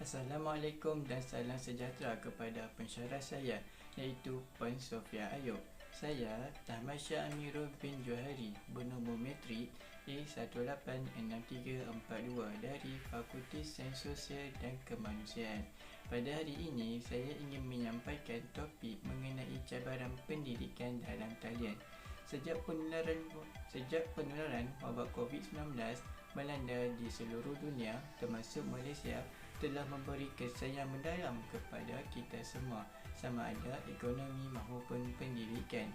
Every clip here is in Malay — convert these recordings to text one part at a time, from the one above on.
Assalamualaikum dan salam sejahtera kepada pensyarah saya, iaitu Puan Sofia Ayub. Saya Tahmasya Amirul bin Johari, bernombor metrik A186342 dari Fakulti Sains Sosial dan Kemanusiaan. Pada hari ini, saya ingin menyampaikan topik mengenai cabaran pendidikan dalam talian. Sejak penularan wabak COVID-19 melanda di seluruh dunia, termasuk Malaysia, telah memberi kesan yang mendalam kepada kita semua, sama ada ekonomi maupun pendidikan.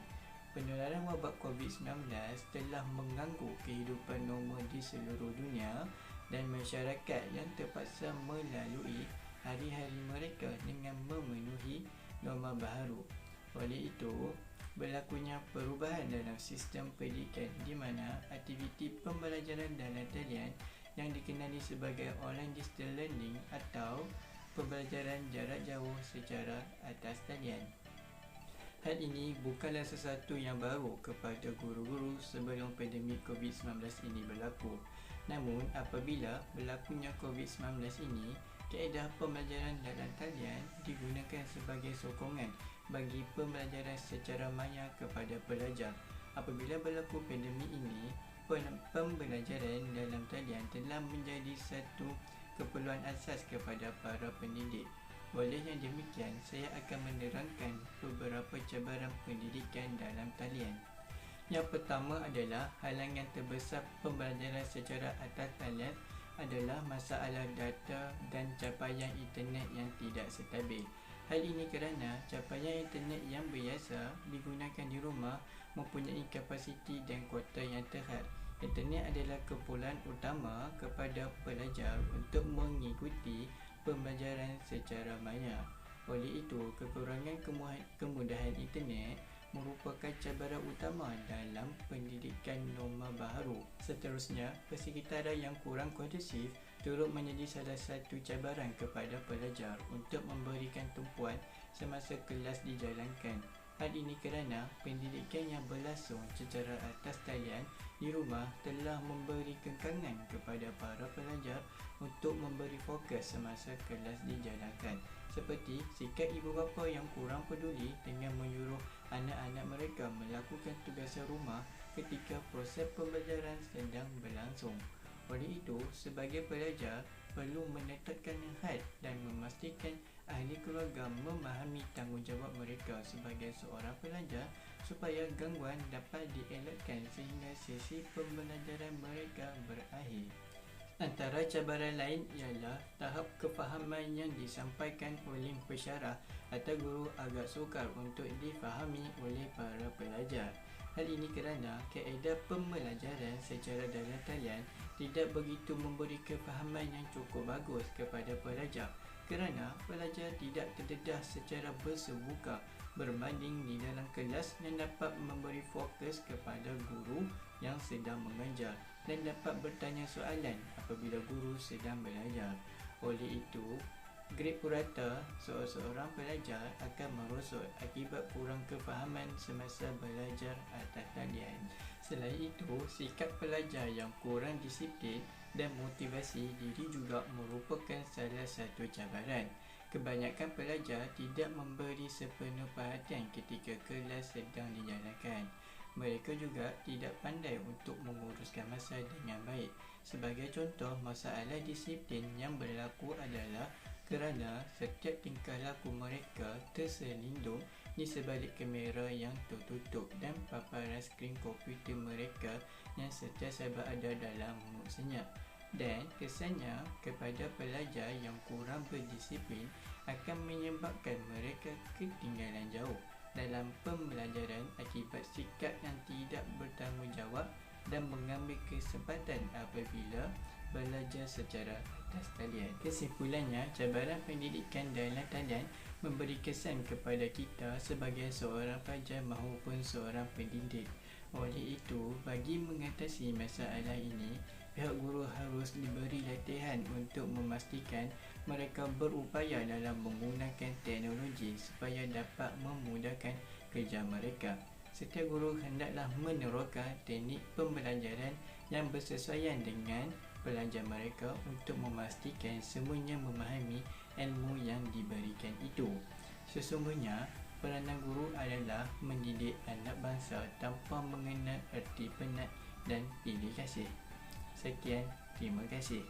Penularan wabak COVID-19 telah mengganggu kehidupan normal di seluruh dunia dan masyarakat yang terpaksa melalui hari-hari mereka dengan memenuhi norma baharu. Oleh itu, berlakunya perubahan dalam sistem pendidikan di mana aktiviti pembelajaran dalam talian yang dikenali sebagai online distance learning atau pembelajaran jarak jauh secara atas talian. Hal ini bukanlah sesuatu yang baru kepada guru-guru sebelum pandemik COVID-19 ini berlaku. Namun, apabila berlakunya COVID-19 ini, kaedah pembelajaran dalam talian digunakan sebagai sokongan bagi pembelajaran secara maya kepada pelajar. Apabila berlaku pandemik ini, pembelajaran dalam talian telah menjadi satu keperluan asas kepada para pendidik. Oleh yang demikian, saya akan menerangkan beberapa cabaran pendidikan dalam talian. Yang pertama adalah halangan terbesar pembelajaran secara atas talian adalah masalah data dan capaian internet yang tidak stabil. Hal ini kerana capaian internet yang biasa digunakan di rumah mempunyai kapasiti dan kuota yang terhad. Internet adalah keperluan utama kepada pelajar untuk mengikuti pembelajaran secara maya. Oleh itu, kekurangan kemudahan internet merupakan cabaran utama dalam pendidikan norma baharu. Seterusnya, persekitaran yang kurang kondusif turut menjadi salah satu cabaran kepada pelajar untuk memberikan tumpuan semasa kelas dijalankan. Hal ini kerana pendidikan yang berlangsung secara atas talian di rumah telah memberi kekangan kepada para pelajar untuk memberi fokus semasa kelas dijalankan, seperti sikap ibu bapa yang kurang peduli dengan menyuruh anak-anak mereka melakukan tugas rumah ketika proses pembelajaran sedang berlangsung. Oleh itu, sebagai pelajar perlu menetapkan had dan memastikan ahli keluarga memahami tanggungjawab mereka sebagai seorang pelajar supaya gangguan dapat dielakkan sehingga sesi pembelajaran mereka berakhir. Antara cabaran lain ialah tahap kefahaman yang disampaikan oleh pensyarah atau guru agak sukar untuk difahami oleh para pelajar. Hal ini kerana kaedah pembelajaran secara dalam talian tidak begitu memberi kefahaman yang cukup bagus kepada pelajar kerana pelajar tidak terdedah secara bersebuka berbanding di dalam kelas yang dapat memberi fokus kepada guru yang sedang mengajar dan dapat bertanya soalan apabila guru sedang belajar. Oleh itu, grade purata seorang pelajar akan merosot akibat kurang kefahaman semasa belajar atas talian. Selain itu, sikap pelajar yang kurang disiplin dan motivasi diri juga merupakan salah satu cabaran. Kebanyakan pelajar tidak memberi sepenuh perhatian ketika kelas sedang dijalankan. Mereka juga tidak pandai untuk menguruskan masa dengan baik. Sebagai contoh, masalah disiplin yang berlaku adalah kerana setiap tingkah laku mereka terselindung di sebalik kamera yang tertutup dan paparan skrin komputer mereka yang sentiasa berada dalam mood senyap. Dan kesannya kepada pelajar yang kurang berdisiplin akan menyebabkan mereka ketinggalan jauh dalam pembelajaran akibat sikap yang tidak bertanggungjawab dan mengambil kesempatan apabila belajar secara atas talian. Kesimpulannya, cabaran pendidikan dalam talian memberi kesan kepada kita sebagai seorang pelajar maupun seorang pendidik. Oleh itu, bagi mengatasi masalah ini, pihak guru harus diberi latihan untuk memastikan mereka berupaya dalam menggunakan teknologi supaya dapat memudahkan kerja mereka. Setiap guru hendaklah menerapkan teknik pembelajaran yang bersesuaian dengan pelajar mereka untuk memastikan semuanya memahami ilmu yang diberikan itu. Sesungguhnya, peranan guru adalah mendidik anak bangsa tanpa mengenal erti penat dan pilih kasih. Sekian, terima kasih.